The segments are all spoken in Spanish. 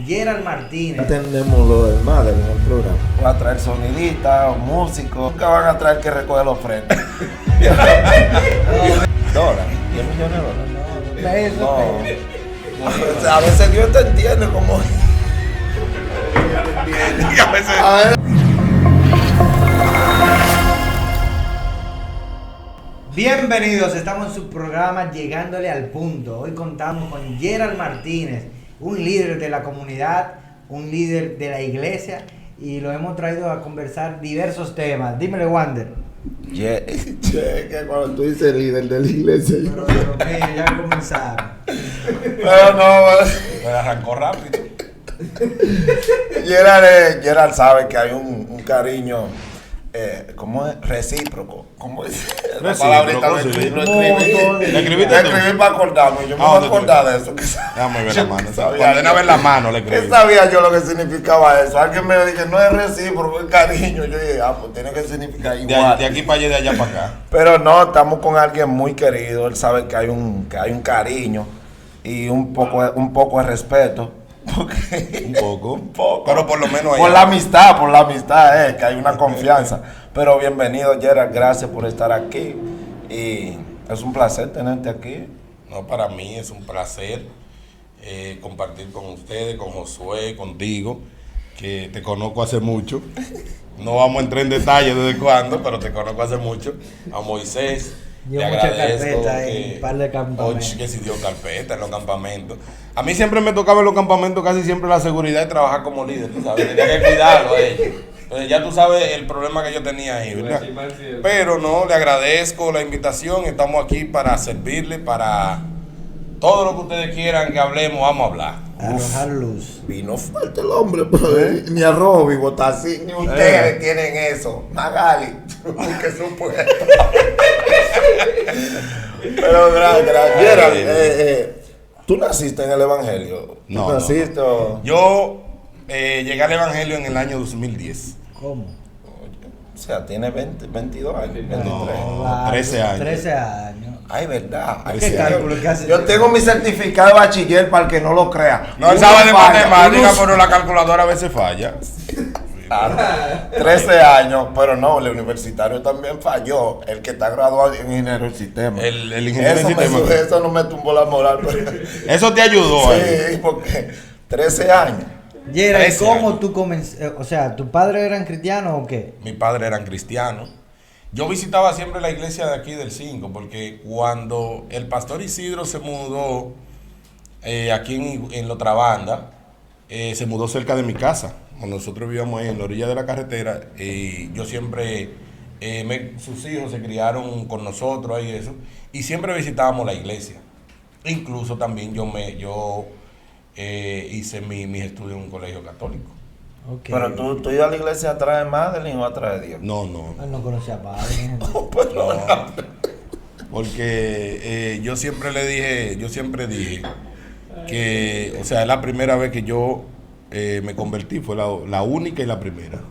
Gerald Martínez. Tenemos lo del madre en el programa. Va a traer sonidistas, músicos. Nunca van a traer que recoge los frenos. ¿Dólares? ¿10 millones de dólares? No. O sea, a veces Dios te entiende como... Y a veces... A ver. Bienvenidos, estamos en su programa Llegándole al Punto. Hoy contamos con Gerald Martínez, un líder de la comunidad, un líder de la iglesia, y lo hemos traído a conversar diversos temas. Dímele, Wander. Que cuando tú dices líder de la iglesia. Pero Dios mío, ya comenzaron. Pero no, Me arrancó rápido. Gerald sabe que hay un cariño, ¿cómo es? Recíproco. ¿Cómo es? La palabrita lo escribí. Lo escribí para acordarme. Yo me voy a acordar de eso. Déjame ver la mano. Condena a ver la mano, le escribí. ¿Qué sabía yo lo que significaba eso? Alguien me dijo, no es recíproco, es cariño. Yo dije, pues tiene que significar igual. De aquí para allá, de allá para acá. Pero no, estamos con alguien muy querido. Él sabe que hay un cariño y un poco de respeto. Un poco. Pero por lo menos por la amistad, que hay una confianza. Pero bienvenido, Gerald, gracias por estar aquí. Y es un placer tenerte aquí. No, para mí es un placer compartir con ustedes, con Josué, contigo, que te conozco hace mucho. No vamos a entrar en detalle desde cuándo, pero te conozco hace mucho. A Moisés. Dio te mucha agradezco carpeta en un par de campamentos. Que si dio carpeta en los campamentos. A mí siempre me tocaba en los campamentos casi siempre la seguridad y trabajar como líder, tú sabes, tenía que cuidarlo a ellos. Entonces ya tú sabes el problema que yo tenía ahí, ¿verdad? Pero no, le agradezco la invitación, estamos aquí para servirle, para todo lo que ustedes quieran que hablemos, vamos a hablar. Arrojar luz. Vino fuerte el hombre, pero ni a Robbie vota así, ni ustedes tienen eso. Magali, que supuesto. Pero gracias. Gerald, ¿tú naciste en el Evangelio? No, ¿Tú naciste o...? Yo llegué al Evangelio en el año 2010. ¿Cómo? O sea, tiene 22 años, 23. No, 13 años. 13 años. Ay, verdad. Ay, ¿Qué sí. cálculo que hace? Yo tengo mi certificado de bachiller para el que no lo crea. No, él sabe de matemáticas, pero la calculadora a veces falla. Claro, 13 años, pero no, el universitario también falló. El que está graduado en ingeniero del sistema. El ingeniero eso del sistema. Eso no me tumbó la moral. Pero... Eso te ayudó. Sí, porque 13 años. Gerald, 13 ¿cómo años. tú comenzaste? O sea, ¿tu padre eran cristianos o qué? Mi padre era cristiano. Yo visitaba siempre la iglesia de aquí del 5, porque cuando el pastor Isidro se mudó aquí en La Otra Banda, se mudó cerca de mi casa. Nosotros vivíamos ahí en la orilla de la carretera y yo siempre, sus hijos se criaron con nosotros ahí eso, y siempre visitábamos la iglesia. Incluso también yo hice mis estudios en un colegio católico. Okay. Pero tú ibas a la iglesia atrás de Madeline o atrás de Dios. No. Él no conocía a padre. No, porque yo siempre dije que, o sea, la primera vez que yo me convertí fue la única y la primera.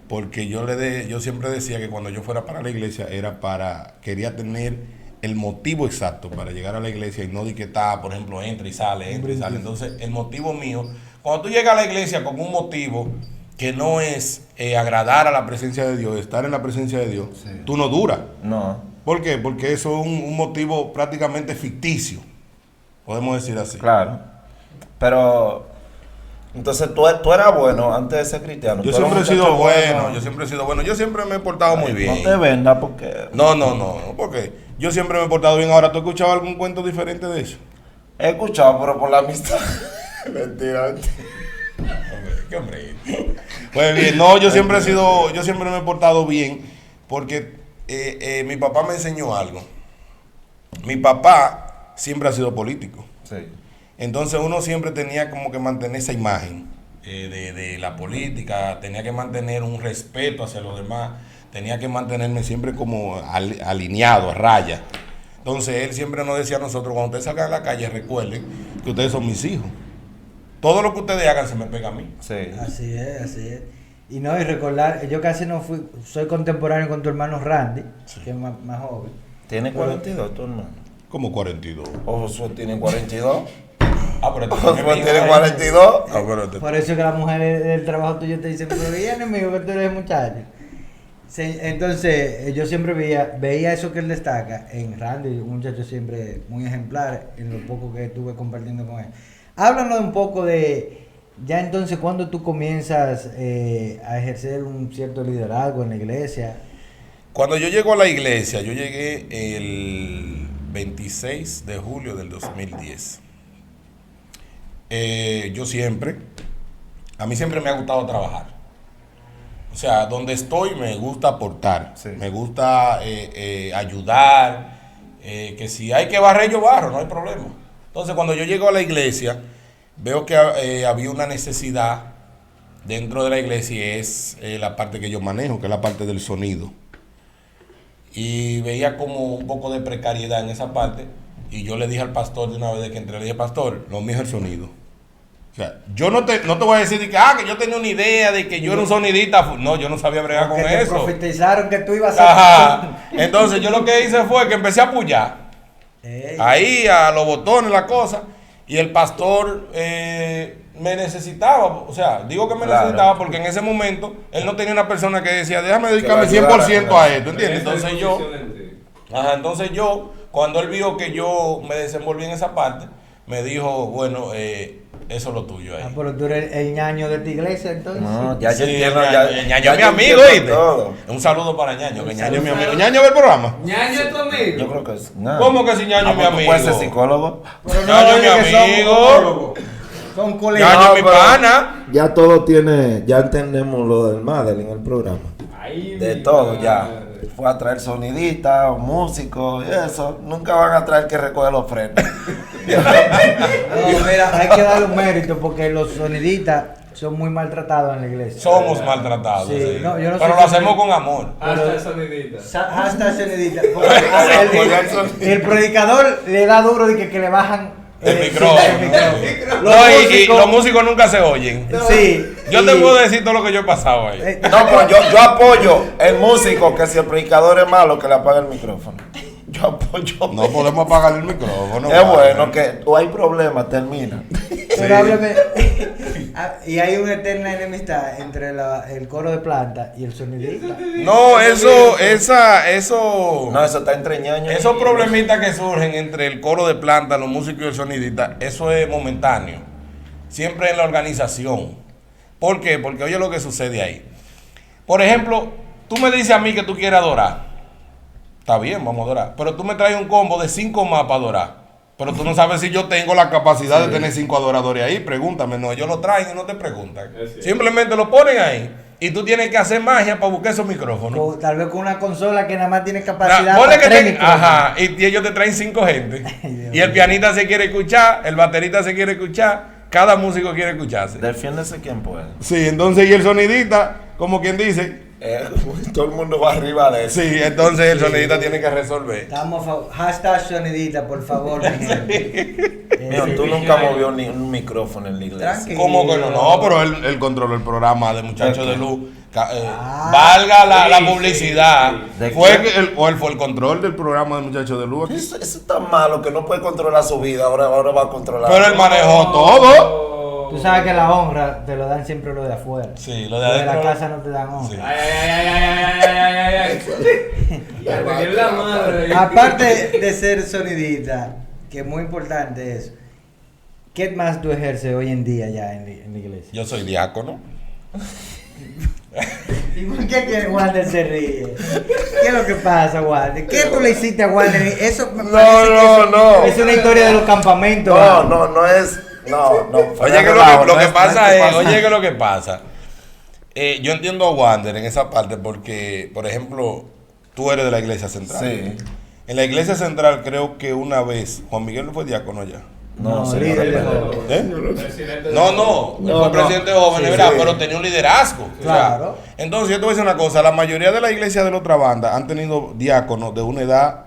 Porque yo siempre decía que cuando yo fuera para la iglesia quería tener el motivo exacto para llegar a la iglesia y no de que está, por ejemplo, entra y sale. Entonces, el motivo mío, cuando tú llegas a la iglesia con un motivo que no es agradar a la presencia de Dios, estar en la presencia de Dios, sí, tú no duras. No. ¿Por qué? Porque eso es un motivo prácticamente ficticio, podemos decir así. Claro. Pero, entonces tú eras bueno antes de ser cristiano. Yo siempre he sido bueno, yo siempre me he portado muy bien. No te vendas porque... No, porque yo siempre me he portado bien. Ahora, ¿tú has escuchado algún cuento diferente de eso? He escuchado, pero por la amistad. Mentira. Qué hombre. Pues bien, no, yo siempre me he portado bien porque mi papá me enseñó algo. Mi papá siempre ha sido político. Sí. Entonces uno siempre tenía como que mantener esa imagen de la política, tenía que mantener un respeto hacia los demás, tenía que mantenerme siempre como alineado, a raya. Entonces él siempre nos decía a nosotros, cuando ustedes salgan a la calle, recuerden que ustedes son mis hijos. Todo lo que ustedes hagan se me pega a mí. Sí. Así es. Y no, y recordar, yo casi no soy contemporáneo con tu hermano Randy, sí, que es más joven. ¿Tiene 42 tu hermano? ¿Cómo 42? ¿O Josué tiene 42? pero tiene 42. Por eso que las mujeres del trabajo tuyo te dicen, pero viene amigo que tú eres muchacho. Entonces, yo siempre veía eso que él destaca en Randy, un muchacho siempre muy ejemplar en lo poco que estuve compartiendo con él. Háblanos un poco de, ya entonces, cuando tú comienzas a ejercer un cierto liderazgo en la iglesia. Cuando yo llego a la iglesia, yo llegué el 26 de julio del 2010. A mí siempre me ha gustado trabajar. O sea, donde estoy me gusta aportar, sí. Me gusta ayudar, que si hay que barrer, yo barro, no hay problema. Entonces, cuando yo llego a la iglesia, veo que había una necesidad dentro de la iglesia y es la parte que yo manejo, que es la parte del sonido. Y veía como un poco de precariedad en esa parte y yo le dije al pastor de una vez que entré, le dije, pastor, lo mío es el sonido. O sea, yo no te voy a decir que yo tenía una idea de que yo era un sonidista. No, yo no sabía bregar con te eso. Profetizaron que tú ibas a Ajá. Entonces yo lo que hice fue que empecé a apoyar. Ahí a los botones, la cosa. Y el pastor me necesitaba. O sea, digo que me necesitaba porque en ese momento él no tenía una persona que decía, déjame dedicarme 100% a esto, ¿entiendes? Entonces yo, cuando él vio que yo me desenvolví en esa parte, me dijo, bueno, eso es lo tuyo ahí. Pero tú eres el ñaño de tu iglesia, entonces. No, ya yo Sí, entiendo. Ñaño es mi amigo, ¿viste? Un saludo para Ñaño, que Ñaño es mi amigo. ¿Ñaño ve el programa? Ñaño es tu amigo. Yo creo que es. No. ¿Cómo que si Ñaño es mi amigo? ¿Puede ser psicólogo? Ñaño es mi amigo. Son colegas. Ñaño es mi pero pana. Ya todo tiene, ya entendemos lo del Madel en el programa. Ay, De mi todo madre. ya. Fue a traer sonidistas, músicos y eso. Nunca van a traer que recoge los frenos. No, mira, hay que darle un mérito porque los sonidistas son muy maltratados en la iglesia. Somos maltratados. Sí, Sí. no, yo no Pero sé lo si- hacemos con amor. Hasta el sonidita. Hasta sonidista. El predicador le da duro de que le bajan El micrófono. el micrófono. No, y los músicos nunca se oyen. Sí. Yo te y- puedo decir todo lo que yo he pasado ahí. No, pero yo apoyo el músico que si el predicador es malo, que le apague el micrófono. Yo apoyo. No podemos apagar el micrófono. Es bueno que o hay problemas, termina. Pero háblame. Y hay una eterna enemistad entre el coro de planta y el sonidista. No, eso. No, eso está entre ñaños. Esos problemitas que surgen entre el coro de planta, los músicos y el sonidista, eso es momentáneo. Siempre en la organización. ¿Por qué? Porque oye lo que sucede ahí. Por ejemplo, tú me dices a mí que tú quieres adorar. Está bien, vamos a adorar. Pero tú me traes un combo de 5 más para adorar. Pero tú no sabes si yo tengo la capacidad de tener 5 adoradores ahí. Pregúntame. No, ellos lo traen y no te preguntan. Simplemente lo ponen ahí. Y tú tienes que hacer magia para buscar esos micrófonos. O tal vez con una consola que nada más tiene capacidad Ponle para que 3 micrófonos. ajá, y ellos te traen 5 gente. Y el pianista se quiere escuchar, el baterista se quiere escuchar, cada músico quiere escucharse. Defiéndese quien puede. Sí, entonces, y el sonidista, como quien dice, Todo el mundo va arriba de eso. sí, entonces el sonidista tiene que resolver. Estamos a favor. Hashtag sonidita, por favor, mi gente. Mijo, tú nunca movió ni un micrófono en la iglesia. Tranquilo. ¿Cómo que no? No, pero él controló el programa de Muchachos de Luz. Ah, Valga la sí, publicidad. ¿De Fue qué? él fue el control del programa de Muchachos de Luz aquí. Eso es tan malo que no puede controlar su vida. Ahora va a controlar. Pero él manejó todo. Tú sabes que la honra te lo dan siempre los de afuera. Sí, lo de Los de la adentro. casa no te dan honra. Sí. Ay, ay, ay, ay, ay, ay, ay, ay. Ya te quiero la madre. Aparte de ser sonidista, que es muy importante eso, ¿qué más tú ejerces hoy en día ya en la iglesia? Yo soy diácono. ¿Y por qué que Wander se ríe? ¿Qué es lo que pasa, Wander? ¿Qué tú le hiciste a Wander? Eso me parece que no. es una historia de los campamentos. No es. No. Oye, que lo que pasa es, oye, que lo que pasa. Yo entiendo a Wander en esa parte porque, por ejemplo, tú eres de la iglesia central. Sí. En la iglesia central creo que una vez, Juan Miguel no fue diácono ya. No, señor. líder de jóvenes. ¿Eh? No, él fue presidente joven, Sí, ¿verdad? sí. Pero tenía un liderazgo. O sea, Claro. entonces, yo te voy a decir una cosa, la mayoría de la iglesia de la otra banda han tenido diáconos de una edad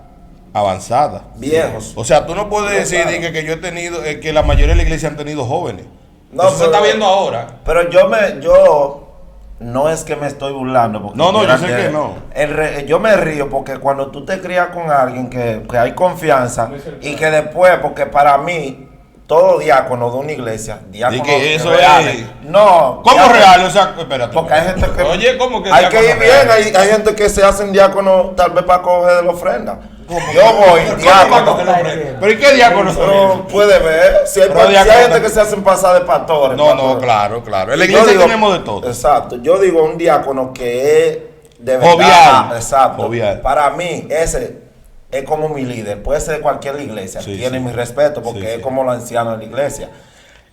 avanzada. Viejos. O sea, tú no puedes decir claro. que yo he tenido, que la mayoría de la iglesia han tenido jóvenes. No, Eso se pero- está viendo ahora. Pero yo no es que me estoy burlando. Porque No, mira yo sé que no. Yo me río porque cuando tú te crías con alguien que hay confianza Muy cercano. y que después, porque para mí, todo diácono de una iglesia, diácono ¿Y que eso reales. es? No. ¿Cómo diácono- real? O sea, espérate. Porque hay gente que. Oye, ¿cómo que hay que diácono ir bien, real? hay gente que se hacen diácono tal vez para coger la ofrenda. Yo voy, ¿Cómo diácono. que lo ofrece? ¿Pero y qué diácono son Pero esos? puede ver, si hay, Pero si hay diácono gente también. que se hacen pasar de pastores. No, pastores. claro, claro. En la Yo iglesia digo- tenemos de todo. Exacto. Yo digo un diácono que es de verdad. Jovial. Exacto. Jovial. Para mí, ese es como mi líder. Puede ser de cualquier iglesia. Sí, Tiene sí. mi respeto porque Sí, es sí. como los ancianos de la iglesia.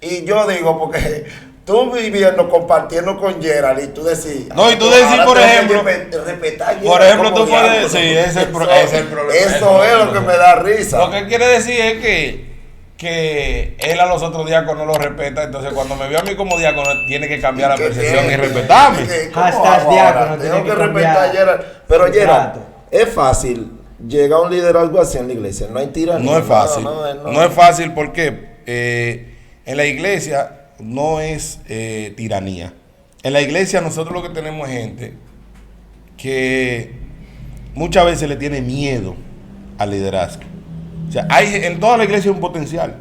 Y yo digo, porque tú viviendo, compartiendo con Gerald y tú decís. No, y tú ahora decís, por tengo que ejemplo, respetar a Gerald por ejemplo, como tú puedes. diácono. Sí, ese es el Eso- ese es el problema. Eso es lo que me da risa. Lo que quiere decir es que él a los otros diáconos no los respeta. Entonces, cuando me vio a mí como diácono, tiene que cambiar la ¿Qué percepción y tiene? respetarme. ¿Cómo Hashtag hago ahora? diácono, Tengo tiene que que respetar a cambiar. Gerald. Pero Gerald, Exacto. es fácil llegar a un liderazgo así en la iglesia. No hay tiranía. No es fácil. No. No es fácil porque en la iglesia no es tiranía. En la iglesia nosotros lo que tenemos es gente que muchas veces le tiene miedo al liderazgo. O sea, en toda la iglesia hay un potencial.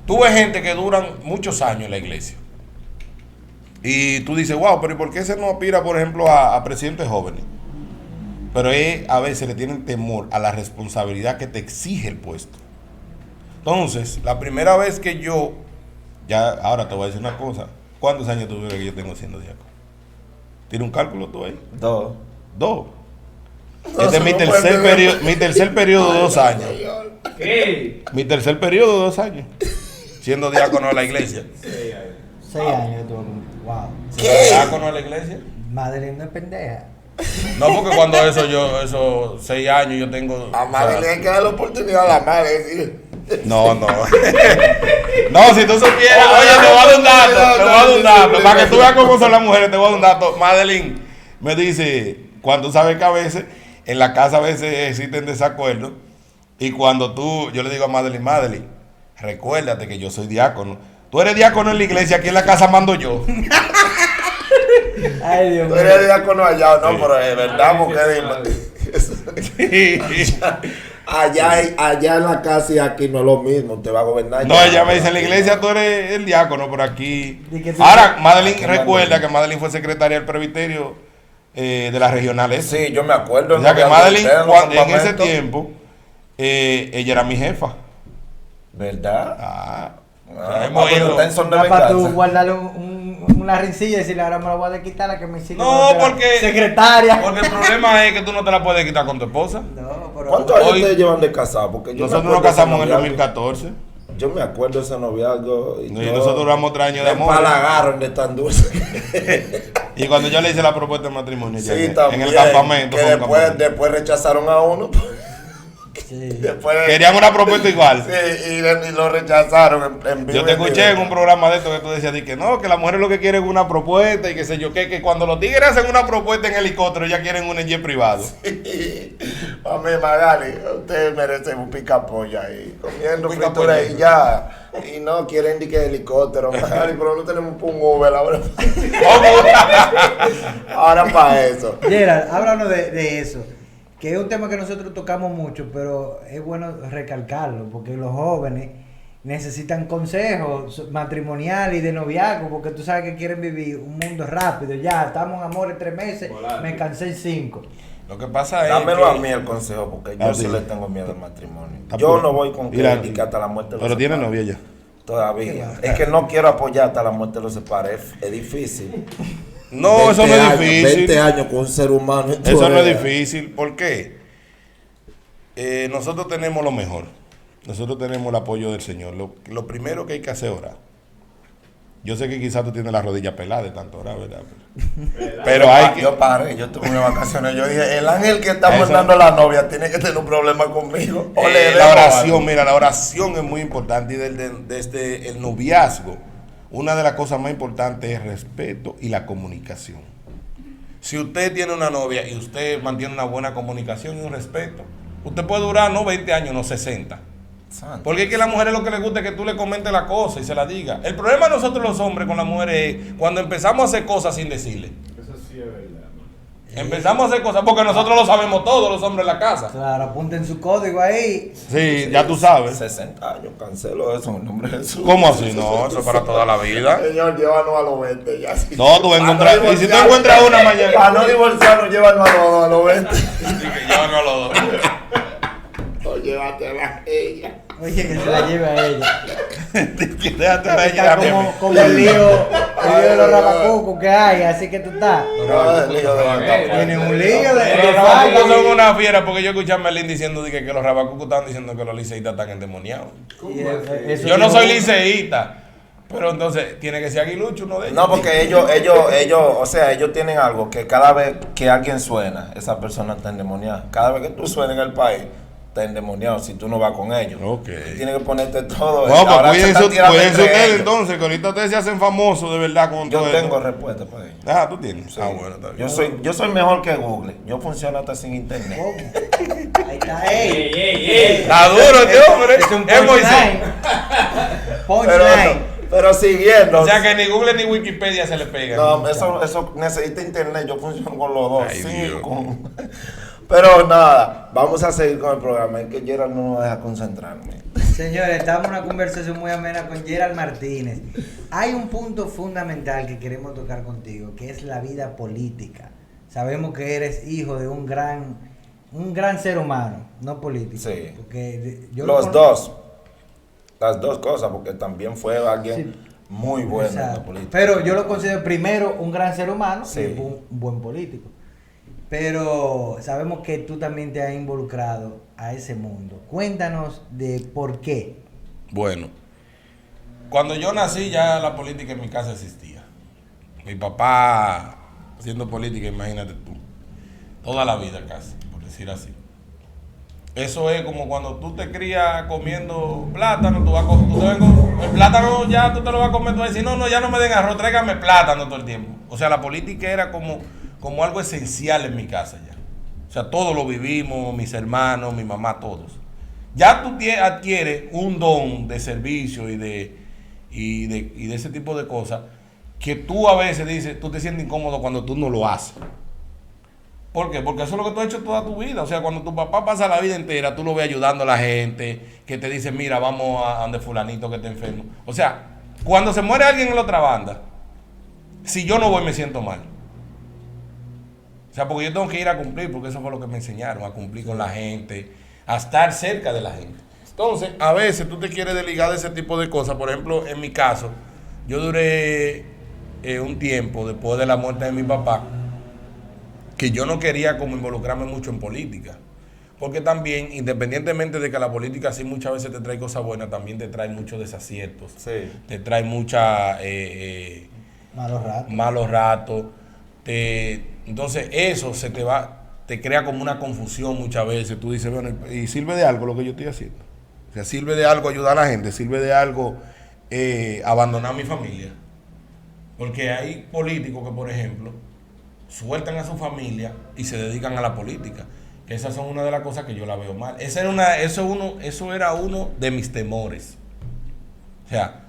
Tú ves gente que duran muchos años en la iglesia. Y tú dices, wow, pero ¿y por qué ese no aspira, por ejemplo, a presidentes jóvenes? Pero a veces le tienen temor a la responsabilidad que te exige el puesto. Entonces, la primera vez que yo, ahora te voy a decir una cosa. ¿Cuántos años tú crees que yo tengo siendo diácono? ¿Tienes un cálculo tú ahí? 2. 2. No, Este es mi no tercer puede periodo, ser. mi tercer periodo de 2 años. ¿Qué? Mi tercer periodo de 2 años. Siendo diácono de la iglesia. 6 años tuvo como. Wow. ¿Qué? ¿Diácono de la iglesia? Madre no es pendeja. No, porque cuando esos 6 años yo tengo. A madre le hay que dar la oportunidad a la madre. ¿Sí? No. No, si tú supieras, oye, te voy a dar un dato, para que tú veas cómo son las mujeres, te voy a dar un dato. Madeline me dice, cuando tú sabes que a veces, en la casa a veces existen desacuerdos, y cuando yo le digo a Madeline, recuérdate que yo soy diácono. Tú eres diácono en la iglesia, aquí en la casa mando yo. Ay, Dios Tú mío. eres diácono allá, no, Sí. pero es verdad, porque allá en la casa y aquí no es lo mismo, te va a gobernar. No, ella me dice, en la iglesia tú eres el diácono, por aquí. ¿Y qué tú Ahora, dices? Madeline recuerda que Madeline fue secretaria del presbiterio de la regional S. Sí, yo me acuerdo. O sea que ¿no? Madeline, En los en ese campamentos. tiempo, ella era mi jefa. ¿Verdad? Hemos pues ido. está en son de Da para tú venganza. guardarle una rencilla y decirle ahora me la voy a quitar la que me sigue. No, con la porque. secretaria. Porque el problema es que tú no te la puedes quitar con tu esposa. No, pero. ¿Cuántos años Hoy- ustedes llevan de casado? Porque yo me Nosotros nos acuerdo de ese casamos en el noviazgo. 2014. Yo me acuerdo de ese noviazgo. Y nosotros duramos 3 años de amor. Me empalagaron de tan dulce. Y cuando yo le hice la propuesta de matrimonio, ya Sí, en también. el campamento. Que fue un después, campamento. después rechazaron a uno. Sí. Después, Querían una propuesta igual. sí, y lo rechazaron en vivo. Yo te y en escuché en directo. un programa de esto que tú decías que no, que las mujeres lo que quieren es una propuesta y qué sé yo qué, que cuando los tigres hacen una propuesta en helicóptero ya quieren un jet privado. Mami Magali, ustedes merecen un picapolla ahí, comiendo Un pica fritura pollo. y ya. Y no quieren ni que helicóptero, Magali, pero no tenemos un Uber ahora. Ahora para eso. Gerald, háblanos de eso. Que es un tema que nosotros tocamos mucho, pero es bueno recalcarlo, porque los jóvenes necesitan consejos matrimoniales y de noviazgo, porque tú sabes que quieren vivir un mundo rápido. Ya, estamos en amor en 3 meses, Volátil. me cansé en 5. Lo que pasa es Dámelo a que... mí el consejo, porque yo sí sí. le tengo miedo al matrimonio. Está Yo puro. no voy con Mira, que hasta la muerte los Pero tiene separe. novia ya. Todavía. Es que no quiero apoyar hasta la muerte los separe. Es difícil. No, eso no 20 es años, difícil. 20 años con un ser humano. en tu Eso no es orilla. difícil. ¿Por qué? Nosotros tenemos lo mejor. Nosotros tenemos el apoyo del Señor. Lo primero que hay que hacer es orar. Yo sé que quizás tú tienes la rodilla pelada de tanto orar, ¿verdad? Pero hay que... Yo paré, yo tuve unas vacaciones. Yo dije, el ángel que está Eso- mandando a la novia tiene que tener un problema conmigo. O le la debo oración, algo. mira, la oración es muy importante y desde el noviazgo, una de las cosas más importantes es el respeto y la comunicación. Si usted tiene una novia y usted mantiene una buena comunicación y un respeto, usted puede durar no 20 años, no 60. Santo. Porque es que a las mujeres lo que les gusta es que tú le comentes la cosa y se la diga. El problema de nosotros los hombres con las mujeres es cuando empezamos a hacer cosas sin decirle. Eso sí es verdad, man. Empezamos a hacer cosas porque nosotros lo sabemos todos, los hombres de la casa. Claro, apunten su código ahí. Sí, ya tú sabes. 60 años, cancelo eso en el nombre de Jesús. ¿Cómo así? No, eso es para toda la vida. Señor, llévanos a los 20 ya. No, tú vas a encontrar. Y si tú encuentras una mañana. Para no divorciarnos, llévanos a los 20. Así que llévanos a los dos. O llévatela a ella. Oye, que se la lleve a ella. Déjate de Está como el lío de los rabacucos que hay, así que tú estás. Tienes un lío de Los fallo. rabacucos son una fiera porque yo escuché a Merlín diciendo que los rabacucos estaban diciendo que los liceístas están endemoniados. Y eso Yo no dijo- soy liceísta, pero entonces tiene que ser aguilucho uno de ellos. No, porque ellos, o sea, ellos tienen algo que cada vez que alguien suena, esa persona está endemoniada. Cada vez que tú suenas en el país, está endemoniado si tú no vas con ellos. Ok. Tú tienes que ponerte todo. Bueno, pues Ahora se están tirando cuídense entre ustedes ellos. entonces, que ahorita ustedes se hacen famosos de verdad con Yo todo tengo esto. respuesta para ellos. Ah, tú tienes. Sí. Ah, bueno, está bien. Yo soy mejor que Google. Yo funciono hasta sin internet. ¿Cómo? Ahí está, Ey, ey. ey, ey. Está duro este hombre. Es un Es Moisés. punchline. Punchline. Pero siguiendo. O sea que ni Google ni Wikipedia se le pegan. No, eso necesita internet. Yo funciono con los dos. Ay, sí, Dios. Pero nada, vamos a seguir con el programa. Es que Gerald no nos deja concentrarme. Señores, estamos en una conversación muy amena con Gerald Martínez. Hay un punto fundamental que queremos tocar contigo, que es la vida política. Sabemos que eres hijo de un gran ser humano, no político. Sí. Porque yo Los lo dos. Las dos cosas, porque también fue alguien Sí. muy bueno en la Exacto. política. Pero yo lo considero primero un gran ser humano Sí. y un buen político. Pero sabemos que tú también te has involucrado a ese mundo. Cuéntanos de por qué. Bueno, cuando yo nací ya la política en mi casa existía. Mi papá haciendo política, imagínate tú. Toda la vida casi, por decir así. Eso es como cuando tú te crías comiendo plátano, el plátano ya tú te lo vas a comer, tú vas a decir, no, ya no me den arroz, tráigame plátano todo el tiempo. O sea, la política era como algo esencial en mi casa ya. O sea, todos lo vivimos, mis hermanos, mi mamá, todos. Ya tú adquieres un don de servicio y de ese tipo de cosas que tú a veces dices, tú te sientes incómodo cuando tú no lo haces. ¿Por qué? Porque eso es lo que tú has hecho toda tu vida. O sea, cuando tu papá pasa la vida entera, tú lo ves ayudando a la gente, que te dice, mira, vamos a donde fulanito que está enfermo. O sea, cuando se muere alguien en la otra banda, si yo no voy me siento mal. O sea, porque yo tengo que ir a cumplir, porque eso fue lo que me enseñaron, a cumplir con la gente, a estar cerca de la gente. Entonces, a veces tú te quieres desligar de ese tipo de cosas. Por ejemplo, en mi caso, yo duré un tiempo después de la muerte de mi papá, que yo no quería como involucrarme mucho en política. Porque también, independientemente de que la política sí muchas veces te trae cosas buenas, también te trae muchos desaciertos. Sí. Te trae mucha... Malos ratos. malos ratos. Entonces eso te crea como una confusión muchas veces. Tú dices, bueno, ¿y sirve de algo lo que yo estoy haciendo? O sea, ¿sirve de algo ayudar a la gente? ¿Sirve de algo abandonar a mi familia? Porque hay políticos que, por ejemplo, sueltan a su familia y se dedican a la política. Que esas son una de las cosas que yo la veo mal. Eso era uno de mis temores. O sea,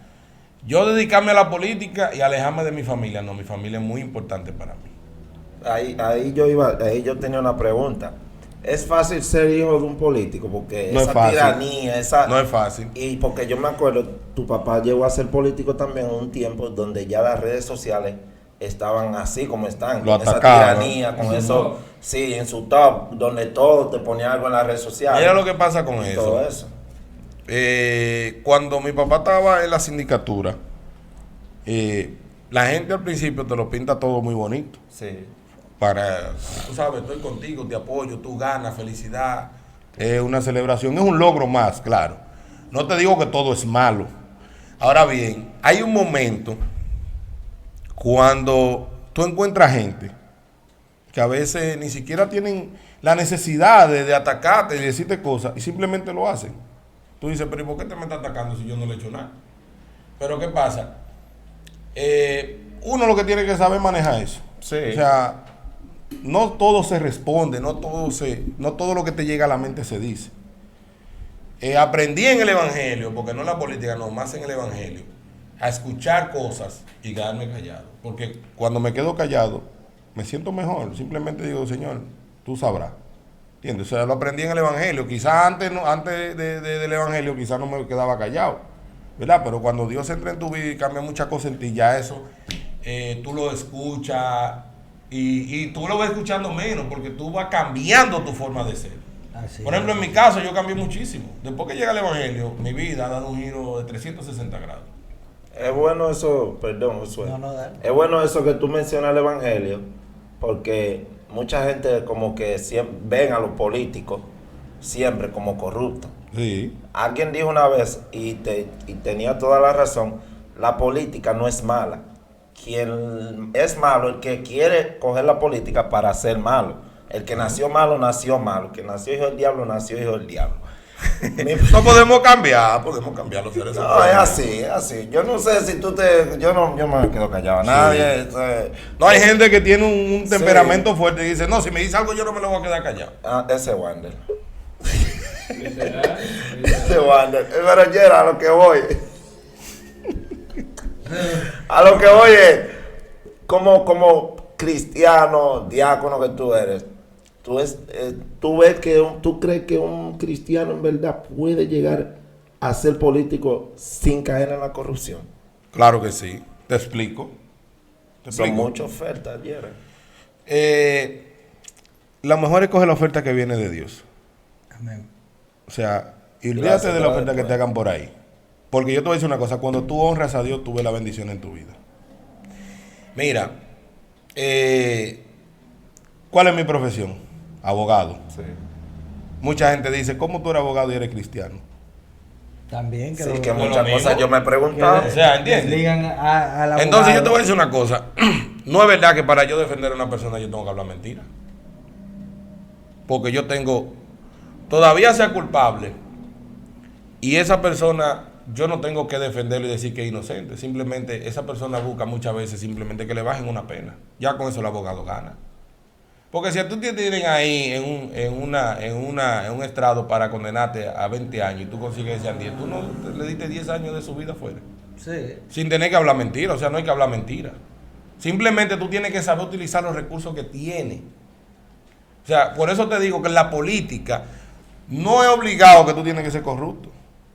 yo dedicarme a la política y alejarme de mi familia. No, mi familia es muy importante para mí. Ahí yo tenía una pregunta. ¿Es fácil ser hijo de un político? Porque No es esa fácil. tiranía, No es fácil. Y porque yo me acuerdo, tu papá llegó a ser político también en un tiempo donde ya las redes sociales estaban así como están. Lo con esa atacaban. tiranía, con eso, sí, en su top, donde todo te ponía algo en las redes sociales. Mira lo que pasa con y eso. todo eso. Cuando mi papá estaba en la sindicatura, la gente al principio te lo pinta todo muy bonito. Sí. Tú sabes, estoy contigo, te apoyo, tú ganas, felicidad. Es una celebración, es un logro más, claro. No te digo que todo es malo. Ahora bien, hay un momento cuando tú encuentras gente que a veces ni siquiera tienen la necesidad de atacarte y decirte cosas y simplemente lo hacen. Tú dices, pero ¿y por qué te me estás atacando si yo no le he hecho nada? Pero ¿qué pasa? Uno lo que tiene que saber es manejar eso. Sí. O sea, no todo se responde, no todo lo que te llega a la mente se dice. Aprendí en el Evangelio, porque no en la política, no, más en el Evangelio, a escuchar cosas y quedarme callado. Porque cuando me quedo callado, me siento mejor. Simplemente digo, Señor, tú sabrás. ¿Entiendes? O sea, lo aprendí en el Evangelio. Quizás antes del Evangelio, quizás no me quedaba callado, ¿verdad? Pero cuando Dios entra en tu vida y cambia muchas cosas en ti, ya eso, tú lo escuchas y tú lo vas escuchando menos porque tú vas cambiando tu forma de ser. Así Por ejemplo, en mi caso, yo cambié muchísimo. Después que llega el Evangelio, mi vida ha dado un giro de 360 grados. Es bueno eso, perdón, Josué. dale. Es bueno eso que tú mencionas el Evangelio, porque mucha gente como que siempre ven a los políticos siempre como corruptos. Sí. Alguien dijo una vez, y tenía toda la razón, la política no es mala. Quien es malo, el que quiere coger la política para ser malo. El que nació malo, nació malo. El que nació hijo del diablo, nació hijo del diablo. No podemos cambiar los seres humanos. No, es así. Yo no sé si tú te... Yo me quedo callado. Nadie... No, hay gente que tiene un temperamento fuerte y dice, no, si me dice algo yo no me lo voy a quedar callado. Ese Wander. Ese Wander. Pero Yera, a lo que voy. A lo que voy es, como cristiano, diácono que tú eres, tú ves que tú crees que un cristiano en verdad puede llegar a ser político sin caer en la corrupción. Claro que sí. Te explico. Son muchas ofertas, Yera. Lo mejor es coger la oferta que viene de Dios. Amén. O sea, y olvídate de la oferta que te hagan por ahí. Porque yo te voy a decir una cosa, cuando tú honras a Dios, tú ves la bendición en tu vida. Mira, ¿cuál es mi profesión? Abogado. Sí. Mucha gente dice, ¿cómo tú eres abogado y eres cristiano? También que, Sí, lo- que que muchas mismo. cosas yo me he preguntado. O sea, ¿entiendes? les digan al abogado. Entonces yo te voy a decir una cosa. No es verdad que para yo defender a una persona yo tengo que hablar mentira. Porque yo tengo, todavía sea culpable, y esa persona, yo no tengo que defenderlo y decir que es inocente. Simplemente esa persona busca muchas veces simplemente que le bajen una pena. Ya con eso el abogado gana. Porque si a tú te tienen ahí en un estrado para condenarte a 20 años y tú consigues ese 10, tú no le diste 10 años de su vida fuera. Sí. Sin tener que hablar mentira, o sea, no hay que hablar mentira. Simplemente tú tienes que saber utilizar los recursos que tienes. O sea, por eso te digo que en la política no es obligado que tú tienes que ser corrupto.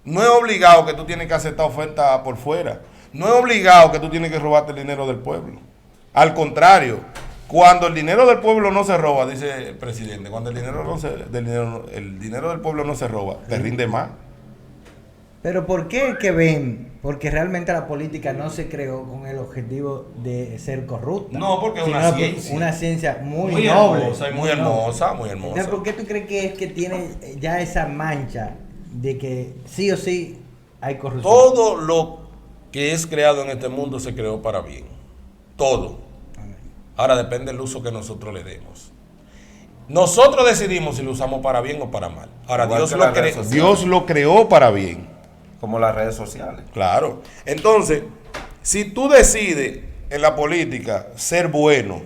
No es obligado que tú tienes que aceptar ofertas por fuera. No es obligado que tú tienes que robarte el dinero del pueblo. Al contrario, cuando el dinero del pueblo no se roba, dice el presidente, cuando el dinero del pueblo no se roba, te rinde más. Pero ¿por qué que ven? Porque realmente la política no se creó con el objetivo de ser corrupta. No, porque es sino una ciencia. Una ciencia muy Muy noble. hermosa, y muy hermosa, muy Entonces, hermosa. ¿por qué tú crees que es que tiene ya esa mancha de que sí o sí hay corrupción? Todo lo que es creado en este mundo se creó para bien. Todo. Ahora depende del uso que nosotros le demos. Nosotros decidimos si lo usamos para bien o para mal. Ahora, Igual Dios que lo, las redes sociales. Dios lo creó para bien. Como las redes sociales. Claro. Entonces, si tú decides en la política ser bueno,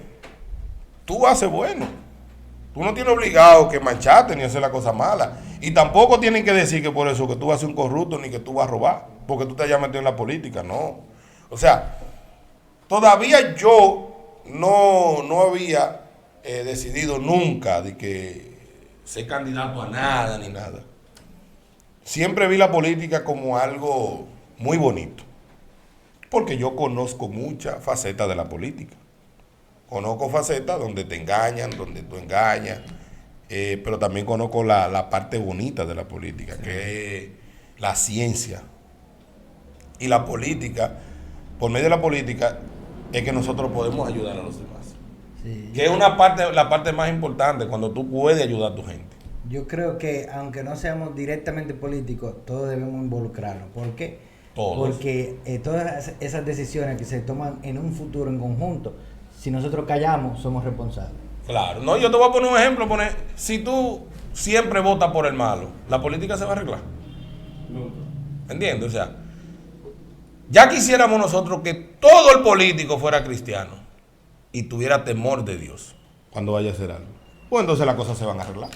tú vas a ser bueno. Tú no tienes obligado que mancharte ni hacer la cosa mala. Y tampoco tienen que decir que por eso que tú vas a ser un corrupto ni que tú vas a robar. Porque tú te hayas metido en la política. No. O sea, todavía yo no había decidido nunca de que ser candidato a nada ni nada. Siempre vi la política como algo muy bonito. Porque yo conozco muchas facetas de la política. Conozco facetas donde te engañan, donde tú engañas, pero también conozco la parte bonita de la política, sí, que es la ciencia. Y la política, por medio de la política, es que nosotros podemos ayudar a los demás. Sí. Que es la parte más importante, cuando tú puedes ayudar a tu gente. Yo creo que aunque no seamos directamente políticos, todos debemos involucrarnos. ¿Por qué? Todos. Porque todas esas decisiones que se toman en un futuro en conjunto, si nosotros callamos, somos responsables. Claro. No, yo te voy a poner un ejemplo. Si tú siempre votas por el malo, la política se va a arreglar. ¿Entiendes? O sea, ya quisiéramos nosotros que todo el político fuera cristiano y tuviera temor de Dios cuando vaya a hacer algo. Pues entonces las cosas se van a arreglar.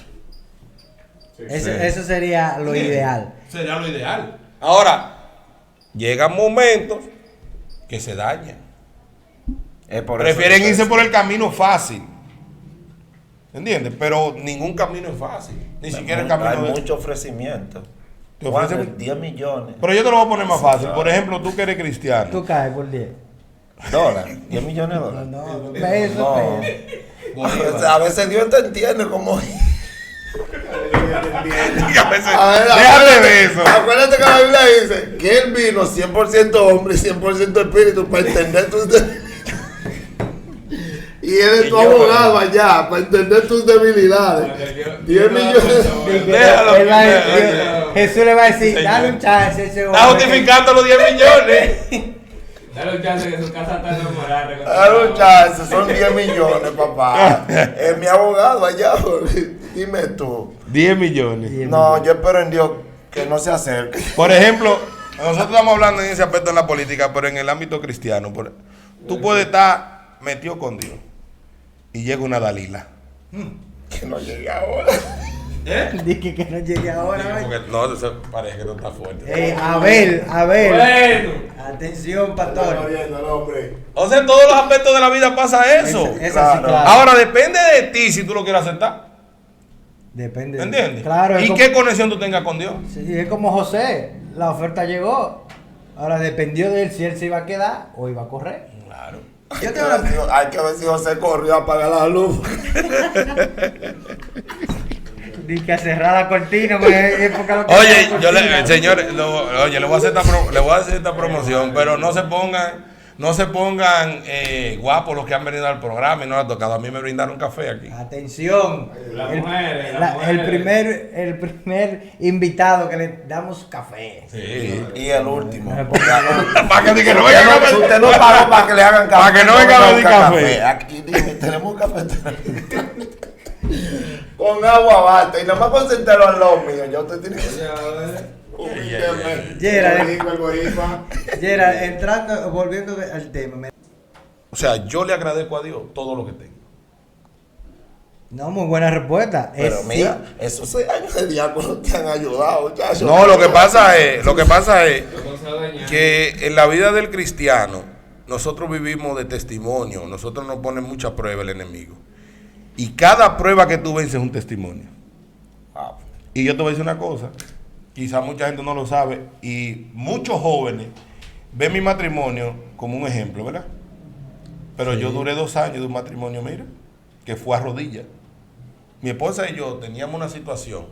Eso sería lo ideal. Sería lo ideal. Ahora, llegan momentos que se dañan. por eso Prefieren que- irse por el camino fácil. ¿Entiendes? Pero ningún camino es fácil. Ni siquiera el camino Hay de... mucho ofrecimiento. Te ofrecen- ¿Cuánto? 10 millones. Pero yo te lo voy a poner más fácil. Por ejemplo, tú que eres cristiano. Tú caes por 10. ¿Dólares? 10 millones de No, dólares. no, peso, No. peso. O sea, a veces Dios te entiende como... Y a veces- A ver, déjate de eso. Acuérdate que la Biblia dice que Él vino 100% hombre y 100% espíritu para entender tus debilidades. Y Él es Y tu yo- abogado allá para entender tus debilidades. 10 millones. Déjalo, Él va a déjalo. decir- Jesús le va a decir, Señor. dale un chance a ese Está hombre. justificando los 10 millones. Dale un chance que su casa está enamorada. Claro, muchachos, son 10 millones, papá. Es mi abogado allá. Dime tú. 10 millones. No, yo espero en Dios que no se acerque. Por ejemplo, nosotros estamos hablando en ese aspecto en la política, pero en el ámbito cristiano. Tú puedes estar metido con Dios y llega una Dalila. Que no llegue ahora. Dije que no llegue ahora. Porque no, eso parece que no está fuerte. Abel. Bueno. Atención, pastor. O sea, en todos los aspectos de la vida pasa eso. Esa sí, Claro. claro. Ahora depende de ti si tú lo quieres aceptar. Depende. ¿Me entiendes? Claro. ¿Y es qué conexión tú tengas con Dios? Sí, es como José. La oferta llegó. Ahora dependió de él si él se iba a quedar o iba a correr. Claro. Yo tengo una... Hay que ver si José corrió a apagar la luz. Dije a cerrar la cortina. Porque es porque lo que Oye, la yo cortina. le, señores, oye, le voy a hacer esta promoción, pero no se pongan guapos los que han venido al programa y no les ha tocado. A mí me brindaron café aquí. Atención. Las El- mujeres, las la- mujeres. el primer invitado que le damos café. Sí. Y el último. No se ponga loco. Para que no Usted venga no, café. usted no pagó para que le hagan café. Para que no venga a pedir buscar café. Aquí dime, tenemos café. Con agua basta. Y nada más concéntralo en lo mío. Yo te tiene Gerard, entrando, volviendo al tema. O sea, yo le agradezco a Dios todo lo que tengo. No, muy buena respuesta. Pero Es mira, sí. esos 6 años de diácono te han ayudado, muchachos. No, lo que pasa es Los consejos de ñaño. que en la vida del cristiano nosotros vivimos de testimonio, nosotros nos ponen mucha prueba el enemigo. Y cada prueba que tú vences es un testimonio. Ah, Y yo te voy a decir una cosa, quizá mucha gente no lo sabe, y muchos jóvenes ven mi matrimonio como un ejemplo, ¿verdad? Pero yo duré 2 años de un matrimonio, mira, que fue a rodillas. Mi esposa y yo teníamos una situación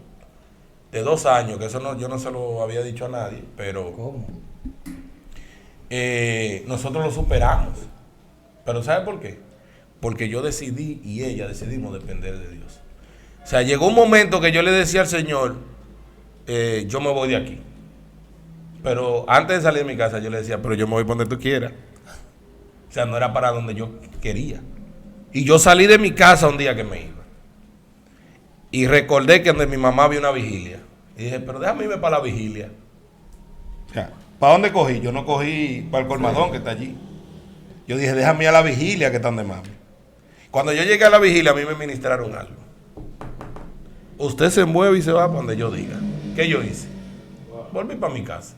de 2 años, que eso no, yo no se lo había dicho a nadie, pero ¿Cómo? nosotros lo superamos. ¿Pero sabe por qué? Porque yo decidí y ella decidimos depender de Dios. O sea, llegó un momento que yo le decía al Señor, yo me voy de aquí. Pero antes de salir de mi casa yo le decía, pero yo me voy por donde tú quieras. O sea, no era para donde yo quería. Y yo salí de mi casa un día que me iba. Y recordé que donde mi mamá había una vigilia. Y dije, pero déjame irme para la vigilia. O sea, ¿para dónde cogí? Yo no cogí para el colmadón que está allí. Yo dije, déjame ir a la vigilia que está donde mami. Cuando yo llegué a la vigilia, a mí me ministraron algo. Usted se mueve y se va para donde yo diga. ¿Qué yo hice? Volví para mi casa.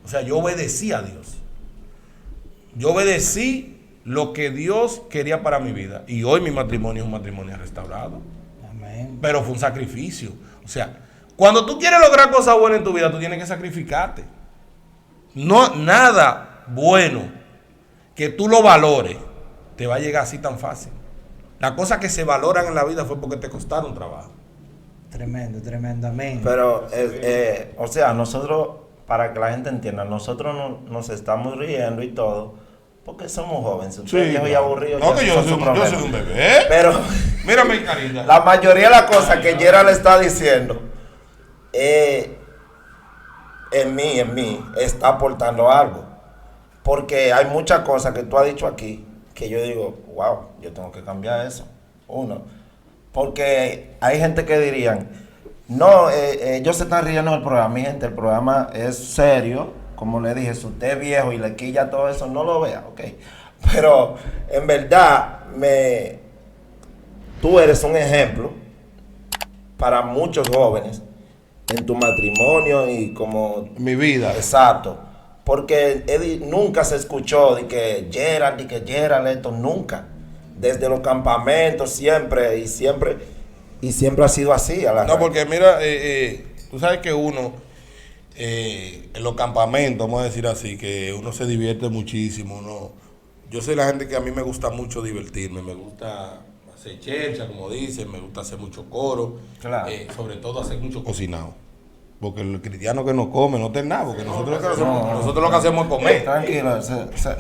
O sea, yo obedecí a Dios. Yo obedecí lo que Dios quería para mi vida. Y hoy mi matrimonio es un matrimonio restaurado. Amén. Pero fue un sacrificio. O sea, cuando tú quieres lograr cosas buenas en tu vida, tú tienes que sacrificarte. No, nada bueno que tú lo valores te va a llegar así tan fácil. Las cosas que se valoran en la vida fue porque te costaron trabajo. Tremendo, tremendo. Amén. Pero, o sea, nosotros, para que la gente entienda, nosotros nos estamos riendo y todo, porque somos jóvenes. Si usted es viejo y aburrido, No, ya que yo son soy, sus yo problemas. soy un bebé. Pero Mírame, carita. la mayoría de las cosas que Gerald le está diciendo, en mí, está aportando algo. Porque hay muchas cosas que tú has dicho aquí que yo digo, wow, yo tengo que cambiar eso. Uno, porque hay gente que dirían, no, ellos se están riendo del programa. Mi gente, el programa es serio. Como le dije, si usted es viejo y le quilla todo eso, no lo vea, ok. Pero en verdad, tú eres un ejemplo para muchos jóvenes en tu matrimonio y como... Mi vida. Exacto. Porque Eddie nunca se escuchó de que Gerald esto, nunca. Desde los campamentos siempre ha sido así. No, porque mira, tú sabes que uno, en los campamentos, vamos a decir así, que uno se divierte muchísimo. Yo soy la gente que a mí me gusta mucho divertirme, me gusta hacer chercha, como dicen, me gusta hacer mucho coro, Claro. sobre todo hacer mucho cocinado. Porque el cristiano que no come no tiene nada, porque nosotros lo que hacemos es comer. Tranquilo,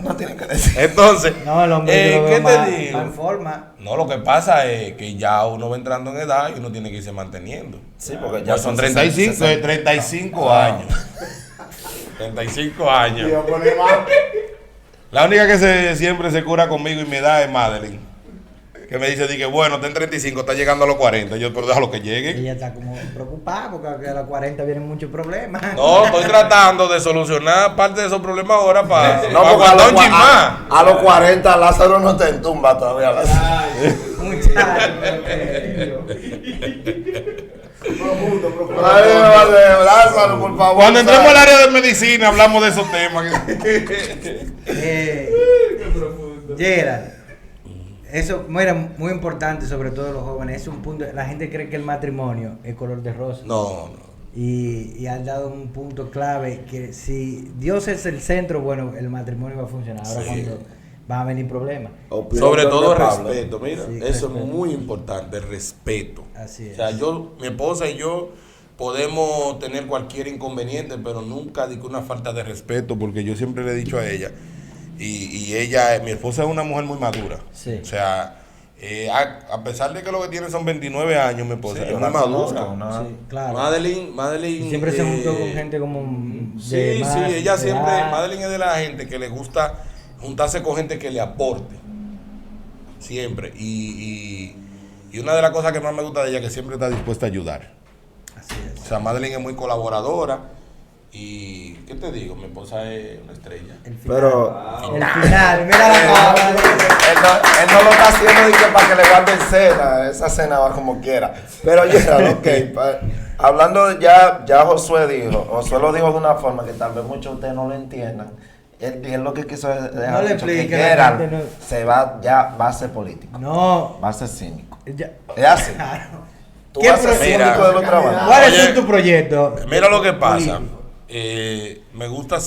no tienen que decir. Entonces, No, el hombre yo lo ¿qué veo te más digo? en forma. No, lo que pasa es que ya uno va entrando en edad y uno tiene que irse manteniendo. Sí, porque Ya son 35 años. 35 años. La única que siempre se cura conmigo y me da es Madeline. Que me dice, dije, bueno, está en 35, está llegando a los 40. Yo, pero déjalo que llegue. Ella está como preocupada porque a los 40 vienen muchos problemas. No, estoy tratando de solucionar parte de esos problemas ahora para No, porque aguantar un chin más. a los 40 Lázaro no te entumba todavía. Muchachos. Ay, vale, Lázaro, por favor. Cuando entremos al área de medicina hablamos de esos temas. Gerald, eso mira, muy importante, sobre todo los jóvenes. Es un punto. La gente cree que el matrimonio es color de rosa. No. Y han dado un punto clave que si Dios es el centro, bueno, el matrimonio va a funcionar. Ahora Sí. cuando van a venir problemas. Sobre todo el Pablo. respeto, mira, Sí, eso respeto. es muy importante, el respeto. Así es. O sea, mi esposa y yo podemos tener cualquier inconveniente, pero nunca digo una falta de respeto, porque yo siempre le he dicho a ella, y ella, mi esposa es una mujer muy madura. Sí. O sea, a pesar de que lo que tiene son 29 años, mi esposa es muy una madura. conozco, Sí, claro. Madeline. Y siempre se juntó con gente como Sí, de más ella siempre, edad. Madeline es de la gente que le gusta juntarse con gente que le aporte. Siempre. Y una de las cosas que más me gusta de ella es que siempre está dispuesta a ayudar. Así es. O sea, Madeline es muy colaboradora. Y, ¿qué te digo? Mi esposa es una estrella. El final. Pero El final, mira la cara. él no lo está haciendo de que para que le guarden cena. Esa cena va como quiera. Pero Gerald, ok. Hablando ya Josué lo dijo de una forma que tal vez muchos de ustedes no lo entiendan. Él lo que quiso es dejar No le dicho que explique, la Gerald gente no- va a ser político. No. Va a ser cínico. Ya- Es así. Claro. Tú ¿Qué vas a ser Mira. cínico de los trabajos. ¿Cuál Oye, es tu proyecto? Mira lo que pasa. político? Me gusta,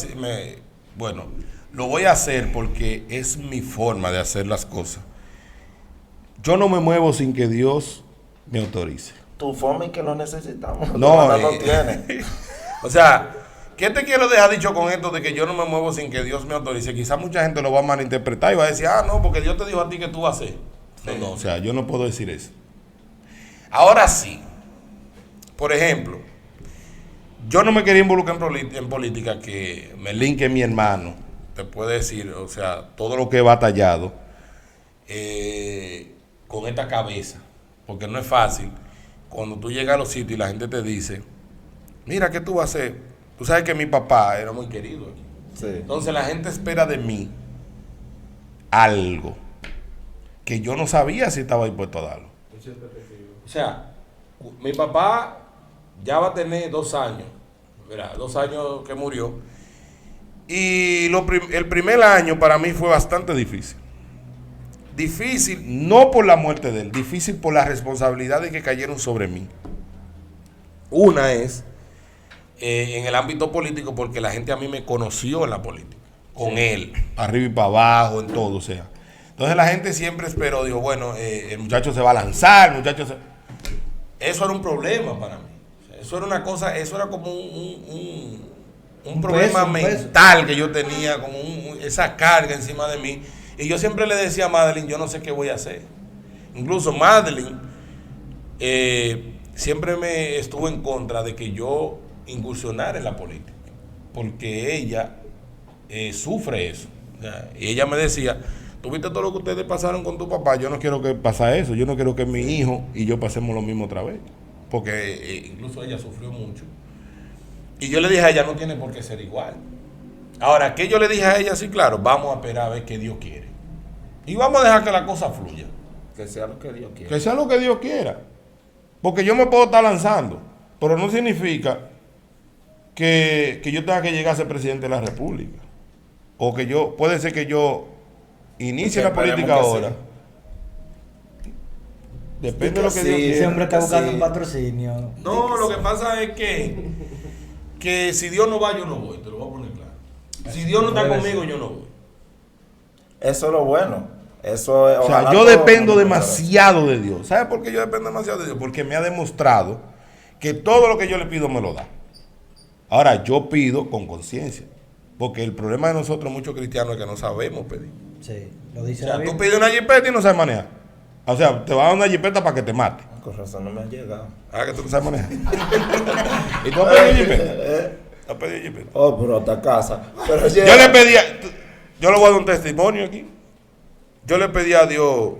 bueno, lo voy a hacer porque es mi forma de hacer las cosas. Yo no me muevo sin que Dios me autorice. Tu forma y que lo necesitamos. No, lo tiene. O sea, ¿qué te quiero dejar dicho con esto de que yo no me muevo sin que Dios me autorice? Quizás mucha gente lo va a malinterpretar y va a decir, no, porque Dios te dijo a ti que tú vas a hacer. No, o sea, yo no puedo decir eso. Ahora sí, por ejemplo, yo no me quería involucrar en política, que me linke mi hermano, te puede decir, o sea, todo lo que he batallado con esta cabeza, porque no es fácil. Cuando tú llegas a los sitios y la gente te dice, mira, ¿qué tú vas a hacer? Tú sabes que mi papá era muy querido aquí. Sí. Entonces la gente espera de mí algo que yo no sabía si estaba dispuesto a darlo. O sea, mi papá ya va a tener 2 años, ¿verdad? 2 años que murió. Y el primer año para mí fue bastante difícil. Difícil no por la muerte de él, difícil por las responsabilidades que cayeron sobre mí. Una es en el ámbito político, porque la gente a mí me conoció en la política, con él, arriba y para abajo, en todo, o sea. Entonces la gente siempre esperó, dijo, bueno, el muchacho se va a lanzar, Eso era un problema para mí. O sea, eso era una cosa, eso era como un problema peso, un peso. mental que yo tenía, como esa carga encima de mí. Y yo siempre le decía a Madeline, yo no sé qué voy a hacer. Incluso Madeline siempre me estuvo en contra de que yo incursionara en la política, porque ella sufre eso. O sea, y ella me decía, tú viste todo lo que ustedes pasaron con tu papá, yo no quiero que pase eso, yo no quiero que mi hijo y yo pasemos lo mismo otra vez, porque incluso ella sufrió mucho. Y yo le dije a ella, no tiene por qué ser igual. Ahora, ¿qué yo le dije a ella? Sí, claro, vamos a esperar a ver qué Dios quiere. Y vamos a dejar que la cosa fluya. Que sea lo que Dios quiera. Que sea lo que Dios quiera. Porque yo me puedo estar lanzando, pero no significa que yo tenga que llegar a ser presidente de la República. O que yo, puede ser que yo inicie la política ahora. Sí. Depende de lo que Dios Ese quiera. hombre está buscando sí. un patrocinio. No, lo que pasa es que si Dios no va, yo no voy, te lo voy a poner claro. Si Dios no está conmigo, yo no voy. Eso es lo bueno. Eso es, O sea, ojalá yo todo dependo el mundo demasiado de Dios. ¿Sabes por qué yo dependo demasiado de Dios? Porque me ha demostrado que todo lo que yo le pido me lo da. Ahora, yo pido con conciencia. Porque el problema de nosotros, muchos cristianos, es que no sabemos pedir. Sí, lo O dice sea, David. tú pides una jipeta y no sabes manejar. O sea, te va a dar una jipeta para que te mate. Con razón no me ha llegado. Ah, que tú no sabes manejar. ¿Y tú has pedido jipeta? ¿Has pedido jipeta? Oh, pero hasta casa. Pero Yo le pedí, yo le voy a dar un testimonio aquí. Yo le pedí a Dios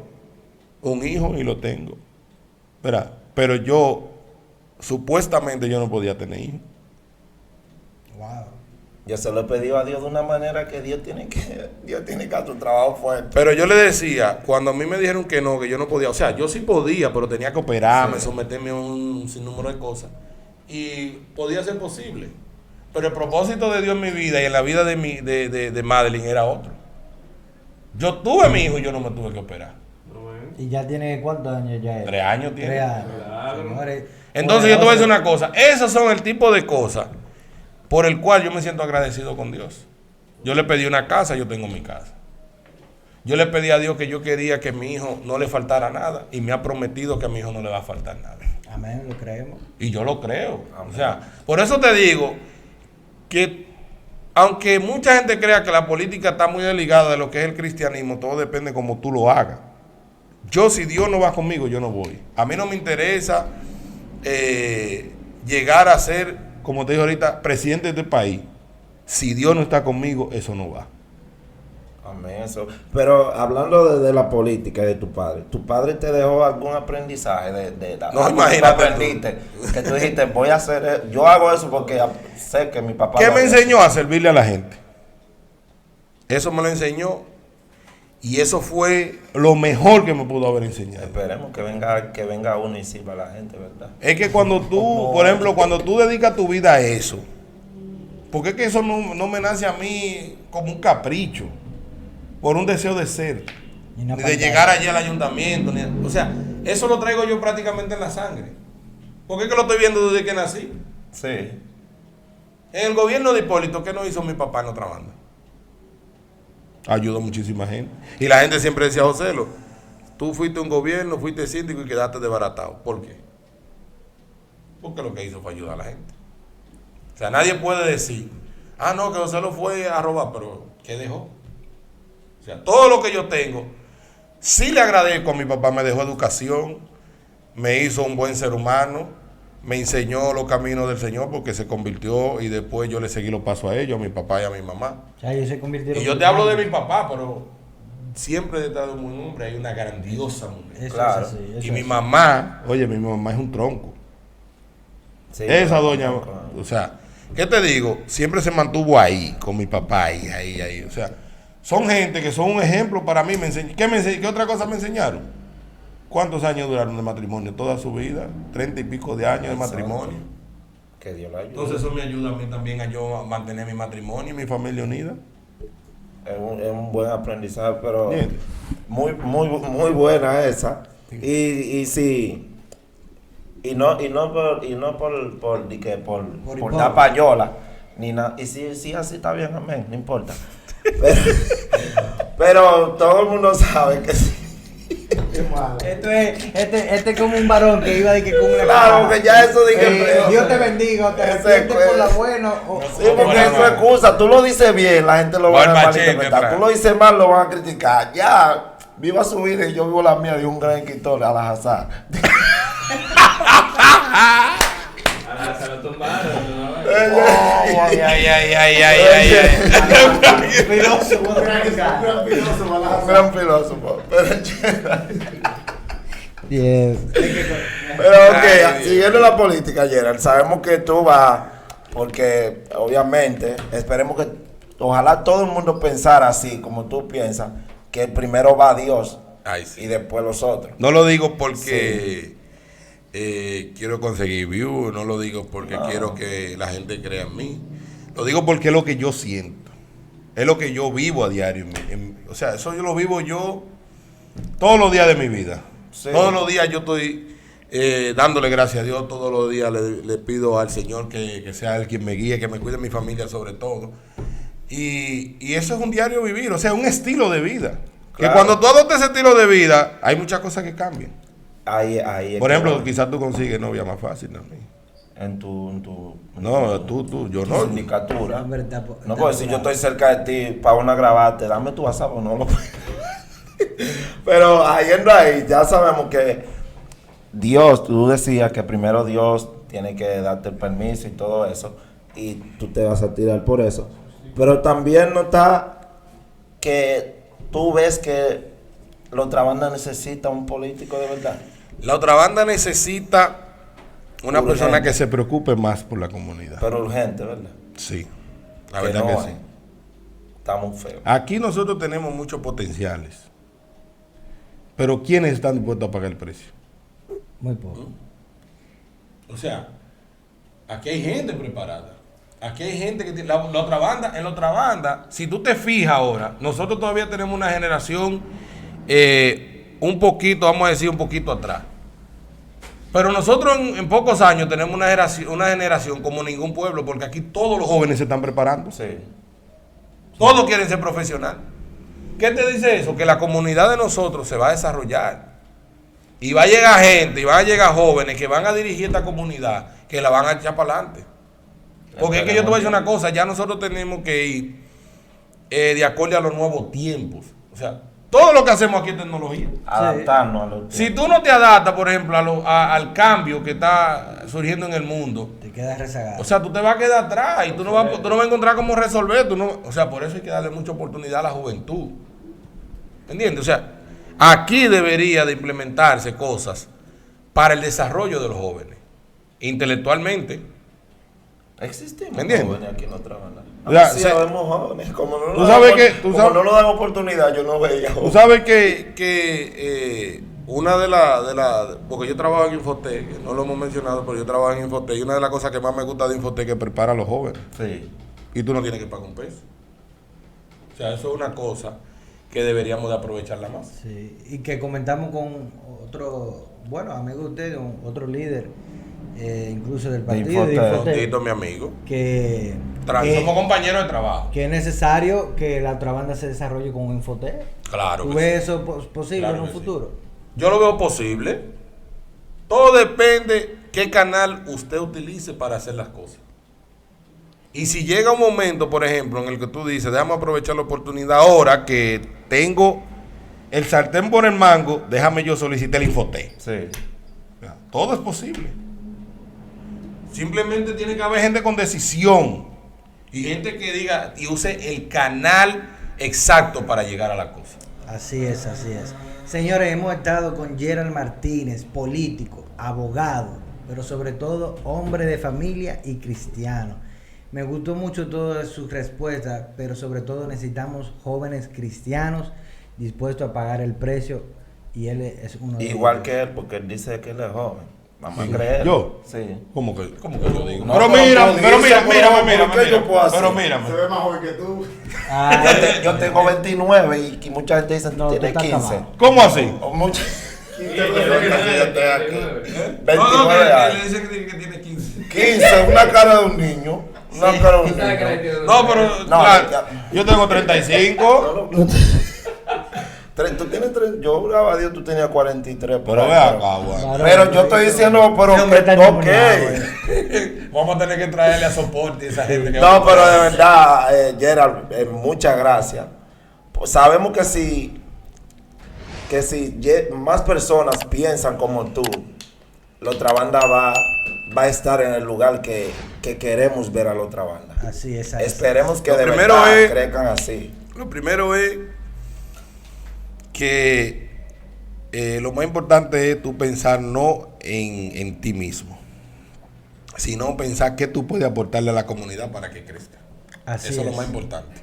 un hijo y lo tengo. ¿Verdad? Pero yo, supuestamente yo no podía tener hijos. Wow. Yo se lo he pedido a Dios de una manera que Dios tiene que hacer un trabajo fuerte. Pero yo le decía, cuando a mí me dijeron que no, que yo no podía, o sea, yo sí podía, pero tenía que operarme, someterme a un sinnúmero de cosas. Y podía ser posible. Pero el propósito de Dios en mi vida y en la vida de Madeline era otro. Yo tuve mi hijo y yo no me tuve que operar. ¿Y ya tiene cuántos años ya? 3 años tiene. 3 años. Claro. Señores, Entonces yo te voy a decir una cosa, esos son el tipo de cosas por el cual yo me siento agradecido con Dios. Yo le pedí una casa, yo tengo mi casa. Yo le pedí a Dios que yo quería que a mi hijo no le faltara nada y me ha prometido que a mi hijo no le va a faltar nada. Amén, lo creemos. Y yo lo creo. O sea, por eso te digo que aunque mucha gente crea que la política está muy desligada de lo que es el cristianismo, todo depende de cómo tú lo hagas. Yo, si Dios no va conmigo, yo no voy. A mí no me interesa llegar a ser, como te digo ahorita, presidente de este país. Si Dios no está conmigo, eso no va. Amén, eso. Pero hablando de la política y de ¿tu padre te dejó algún aprendizaje de No, algo que tú imagínate aprendiste? Que tú dijiste, voy a hacer, yo hago eso porque sé que mi papá... ¿Qué lo me haría. enseñó a servirle a la gente? Eso me lo enseñó y eso fue lo mejor que me pudo haber enseñado. Esperemos que venga uno y sirva a la gente, ¿verdad? Es que cuando tú, por ejemplo, cuando tú dedicas tu vida a eso, porque es que eso no me nace a mí como un capricho, por un deseo de ser, Y no ni de pantalla. llegar allí al ayuntamiento, o sea, eso lo traigo yo prácticamente en la sangre, porque es que lo estoy viendo desde que nací. Sí. En el gobierno de Hipólito, ¿qué no hizo mi papá en otra banda? Ayudó a muchísima gente. Y la gente siempre decía, José, tú fuiste un gobierno, fuiste síndico y quedaste desbaratado. ¿Por qué? Porque lo que hizo fue ayudar a la gente. O sea, nadie puede decir, no, que José lo fue a robar, pero ¿qué dejó? O sea, todo lo que yo tengo, sí le agradezco a mi papá, me dejó educación, me hizo un buen ser humano, me enseñó los caminos del Señor porque se convirtió y después yo le seguí los pasos a ellos, a mi papá y a mi mamá. O sea, ellos se convirtieron Y yo en te hablo de grandes. mi papá, pero siempre detrás de un hombre hay una grandiosa mujer. Eso Claro. es así, eso Y mi es. mamá, oye, mi mamá es un tronco. Sí, Esa claro, doña, claro. o sea, ¿qué te digo? Siempre se mantuvo ahí, con mi papá, ahí. O sea, son gente que son un ejemplo para mí. ¿Qué otra cosa me enseñaron? ¿Cuántos años duraron de matrimonio? Toda su vida, 30 y pico de años de matrimonio. Que Dios lo ayude. Entonces eso me ayuda a mí también a yo mantener mi matrimonio y mi familia unida. Es un buen aprendizaje, pero Bien. muy buena esa. Y sí. Y no por dar payola ni nada. Y sí así está bien, amén, no importa. Pero todo el mundo sabe que sí. Este es como un varón que iba de que con una Claro, caja. que ya eso de que Dios te bendiga, o te Ese arrepientes fue- por la buena. Sí, porque es su excusa. Tú lo dices bien, la gente lo va a Machete malinterpretar. atrás. Tú lo dices mal, lo van a criticar. Ya, viva su vida y yo vivo la mía de un gran escritor, al azar. Se lo tumbaron, ¿no? Ay. Filósofo, Un gran filósofo. Pero ok, Ay, siguiendo la política, Gerald, sabemos que tú vas, porque obviamente, esperemos que, ojalá todo el mundo pensara así, como tú piensas, que primero va Dios Ay, sí. y después los otros. No lo digo porque quiero conseguir views, no lo digo porque quiero que la gente crea en mí. Lo digo porque es lo que yo siento. Es lo que yo vivo a diario. O sea, eso yo lo vivo yo todos los días de mi vida. Sí. Todos los días yo estoy dándole gracias a Dios. Todos los días le pido al Señor que sea Él quien me guíe, que me cuide mi familia sobre todo. Y eso es un diario vivir, o sea, un estilo de vida. Claro. Que cuando tú adoptes ese estilo de vida, hay muchas cosas que cambian. Ahí Por ejemplo, quizás tú consigues novia más fácil también. en tu No, tú, yo no. sindicatura. Hombre, No, pues si yo estoy cerca de ti para una grabarte, dame tu WhatsApp o no lo Pero ahí ya sabemos que Dios, tú decías que primero Dios tiene que darte el permiso y todo eso, y tú te vas a tirar por eso. Pero también nota que tú ves que la otra banda necesita un político de verdad. La otra banda necesita una Urgente. persona que se preocupe más por la comunidad. Pero urgente, ¿verdad? Sí, la Que verdad no que hay. sí. Está muy feo. Aquí nosotros tenemos muchos potenciales. Pero ¿quiénes están dispuestos a pagar el precio? Muy poco. O sea, aquí hay gente preparada. Aquí hay gente que tiene la otra banda. En la otra banda, si tú te fijas ahora, nosotros todavía tenemos una generación un poquito, vamos a decir, un poquito atrás. Pero nosotros en pocos años tenemos una generación como ningún pueblo, porque aquí todos los jóvenes se están preparando. Sí. Todos quieren ser profesional. ¿Qué te dice eso? Que la comunidad de nosotros se va a desarrollar. Y va a llegar gente, y van a llegar jóvenes que van a dirigir esta comunidad, que la van a echar para adelante. Porque es que yo te voy a decir una cosa, ya nosotros tenemos que ir de acuerdo a los nuevos tiempos. O sea, todo lo que hacemos aquí es tecnología. Adaptarnos a los Si tú no te adaptas, por ejemplo, al cambio que está surgiendo en el mundo, Te quedas rezagado. o sea, tú te vas a quedar atrás y tú no vas a encontrar cómo resolver. O sea, por eso hay que darle mucha oportunidad a la juventud. ¿Entiendes? O sea, aquí debería de implementarse cosas para el desarrollo de los jóvenes, intelectualmente. Existimos ¿Me entiendes? jóvenes aquí en otra banda. O sea, Sí, vemos jóvenes. Como no tú nos sabes dan que- opor- tú como sabes- no nos dan oportunidad, yo no veía Tú jóvenes. sabes que una de las, porque yo trabajo en Infotec, que no lo hemos mencionado, pero yo trabajo en Infotec, y una de las cosas que más me gusta de Infotec es que prepara a los jóvenes. Sí. Y tú no tienes que pagar un peso. O sea, eso es una cosa que deberíamos de aprovecharla más. Sí, y que comentamos con otro, bueno, amigo de usted, otro líder, incluso del partido, de Infotec. Infotec, Tito, mi amigo. que, Somos compañeros de trabajo. que es necesario que la otra banda se desarrolle con un Infotec. Claro. ¿Tú que ves sí. eso posible Claro en un que sí. futuro? Yo lo veo posible. Todo depende qué canal usted utilice para hacer las cosas. Y si llega un momento, por ejemplo, en el que tú dices, déjame aprovechar la oportunidad ahora que tengo el sartén por el mango, déjame yo solicitar el Infotec. Sí. Todo es posible. Simplemente tiene que haber gente con decisión y gente que diga y use el canal exacto para llegar a la cosa. Así es, así es. Señores, hemos estado con Gerald Martínez, político, abogado, pero sobre todo hombre de familia y cristiano. Me gustó mucho todas sus respuestas, pero sobre todo necesitamos jóvenes cristianos dispuestos a pagar el precio, y él es uno de Igual ellos. que él, porque él dice que él es joven. Vamos a Sí. creer. ¿Yo? Sí. ¿Cómo que yo digo? No, pero pero mira, tú pero dices, mira, ¿por qué yo puedo hacer? pero mírame. Se ve más joven que tú. Ah, Yo tengo 29 y mucha gente dice que No, tú tiene estás 15. acabado. ¿Cómo así? O mucha- No, 29 años. dice que tiene 15. 15, una cara de un niño. Una cara de un niño. No, pero No, claro, ya. yo tengo 35. Tú tienes 30, yo grababa a Dios, tú tenías 43. por Pero ahí, ve acá, güey. Claro. Pero yo estoy diciendo, pero Ese hombre está ok. endemoniado, Vamos a tener que traerle a soporte a esa gente. que No, pero de verdad, Gerald, muchas gracias. Pues sabemos que si más personas piensan como tú, la otra banda va a estar en el lugar que queremos ver a la otra banda. así es. Así es. Esperemos que Lo de primero verdad es- crezcan así. Lo primero es que lo más importante es tú pensar no en ti mismo, sino pensar qué tú puedes aportarle a la comunidad para que crezca. Así Eso es lo es. más importante.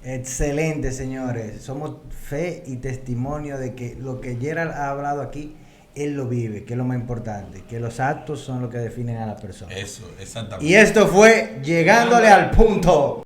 Excelente, señores. Somos fe y testimonio de que lo que Gerald ha hablado aquí él lo vive, que es lo más importante, que los actos son lo que definen a la persona. Eso, exactamente. Y esto fue Llegándole al Punto.